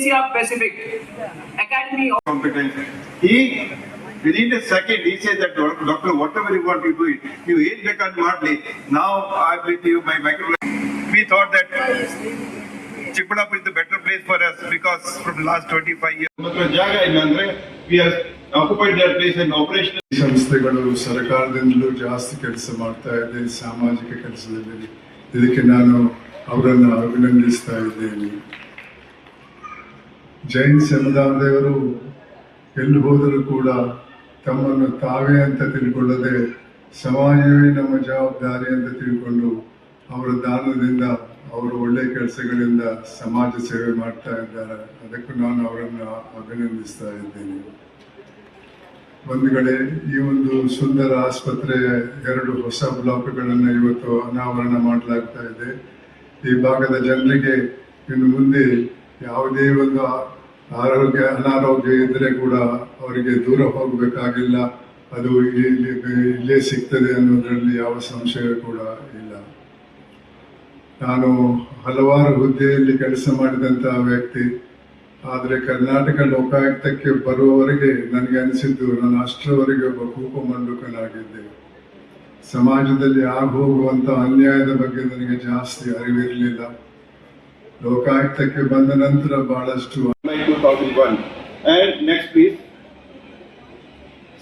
Asia Pacific Academy of Competence. Within a second, he said that, doctor, whatever you want to do it. You eat because hardly. Now I'm with you by microbiology. We thought that Chikmagalur is the better place for us because from the last 25 years, we have occupied that place in operational. ಸಂಸ್ಥೆಗಳು ಸರ್ಕಾರದಿಂದಲೂ ಜಾಸ್ತಿ ಕೆಲಸ ಮಾಡ್ತಾ ಇದೆ ಸಾಮಾಜಿಕ ಕೆಲಸದಲ್ಲಿ. ಇದಕ್ಕೆ ನಾನು ಅವರನ್ನು ಅಭಿನಂದಿಸ್ತಾ ಇದ್ದೇನೆ. ಜೈನ್ ಸಮುದಾಯದವರು ಎಲ್ಲಿ ಹೋದರೂ ಕೂಡ ತಮ್ಮನ್ನು ತಾವೇ ಅಂತ ತಿಳ್ಕೊಳ್ಳದೆ ಸಮಾಜವೇ ನಮ್ಮ ಜವಾಬ್ದಾರಿ ಅಂತ ತಿಳ್ಕೊಂಡು ಅವರ ದಾನದಿಂದ ಅವರು ಒಳ್ಳೆಯ ಕೆಲಸಗಳಿಂದ ಸಮಾಜ ಸೇವೆ ಮಾಡ್ತಾ ಇದ್ದಾರೆ. ಅದಕ್ಕೂ ನಾನು ಅವರನ್ನು ಅಭಿನಂದಿಸ್ತಾ ಇದ್ದೇನೆ. ಬಂಧುಗಳೇ, ಈ ಒಂದು ಸುಂದರ ಆಸ್ಪತ್ರೆಯ 2 ಹೊಸ ಬ್ಲಾಕ್ಗಳನ್ನು ಇವತ್ತು ಅನಾವರಣ ಮಾಡಲಾಗ್ತಾ ಇದೆ. ಈ ಭಾಗದ ಜನರಿಗೆ ಇನ್ನು ಮುಂದೆ ಯಾವುದೇ ಒಂದು ಅನಾರೋಗ್ಯ ಇದ್ದರೆ ಕೂಡ ಅವರಿಗೆ ದೂರ ಹೋಗಬೇಕಾಗಿಲ್ಲ, ಅದು ಇಲ್ಲೇ ಸಿಗ್ತದೆ ಅನ್ನೋದರಲ್ಲಿ ಯಾವ ಸಂಶಯ ಕೂಡ ಇಲ್ಲ. ನಾನು ಹಲವಾರು ಹುದ್ದೆಯಲ್ಲಿ ಕೆಲಸ ಮಾಡಿದಂತಹ ವ್ಯಕ್ತಿ. ಆದರೆ ಕರ್ನಾಟಕ ಲೋಕಾಯುಕ್ತಕ್ಕೆ ಬರುವವರೆಗೆ ನನಗೆ ಅನಿಸಿದ್ದು ನಾನು ಅಷ್ಟರವರೆಗೆ ಒಬ್ಬ ಕೂಪಮಂಡುಕನಾಗಿದ್ದೆ. ಸಮಾಜದಲ್ಲಿ ಆಗೋಗುವಂಥ ಅನ್ಯಾಯದ ಬಗ್ಗೆ ನನಗೆ ಜಾಸ್ತಿ ಅರಿವಿರಲಿಲ್ಲ. ಲೋಕಾಯುಕ್ತಕ್ಕೆ ಬಂದ ನಂತರ ಬಹಳಷ್ಟು 2001. And next please.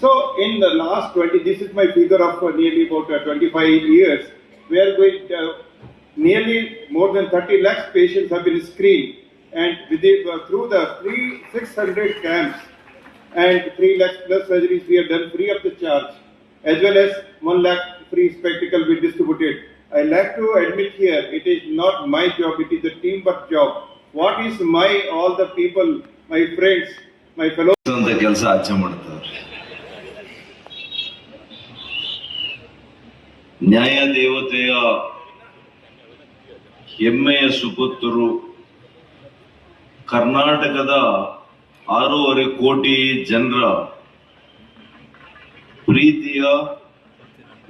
So in the last 20, this is my figure of nearly about 25 years. We are going nearly more than 30 lakhs patients have been screened, and through the 600 camps and 3 lakhs plus surgeries we have done free of the charge, as well as 1 lakh free spectacle we distributed. I like to admit here, it is not my job, it is a teamwork job. What is all the people, my friends, my fellow ಕೆಲಸ ಆಚೆ ಮಾಡ್ತಾರೆ. ನ್ಯಾಯ ದೇವತೆಯ ಹೆಮ್ಮೆಯ ಸುಪುತ್ರರು, ಕರ್ನಾಟಕದ 6.5 ಕೋಟಿ ಜನರ ಪ್ರೀತಿಯ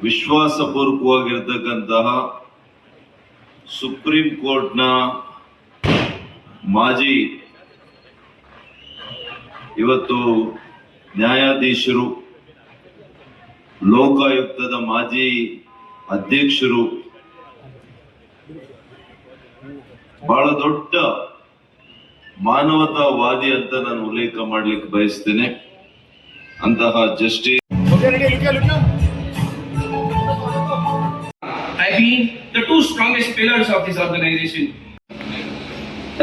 ವಿಶ್ವಾಸಪೂರ್ವಕವಾಗಿರ್ತಕ್ಕಂತಹ ಸುಪ್ರೀಂ ಕೋರ್ಟ್ನ ಮಾಜಿ ಇವತ್ತು ನ್ಯಾಯಾಧೀಶರು, ಲೋಕಾಯುಕ್ತದ ಮಾಜಿ ಅಧ್ಯಕ್ಷರು, ಬಹಳ ದೊಡ್ಡ ಮಾನವತಾವಾದಿ ಅಂತ ನಾನು ಉಲ್ಲೇಖ ಮಾಡ್ಲಿಕ್ಕೆ ಬಯಸ್ತೇನೆ. ಅಂತಹ justice have been the 2 strongest pillars of this organization.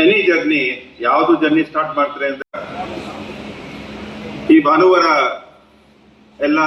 Any journey, ಯಾವುದು ಜರ್ನಿ ಸ್ಟಾರ್ಟ್ ಮಾಡ್ತಾರೆ ಅಂತ ಈ ಭಾನುವಾರ ಎಲ್ಲ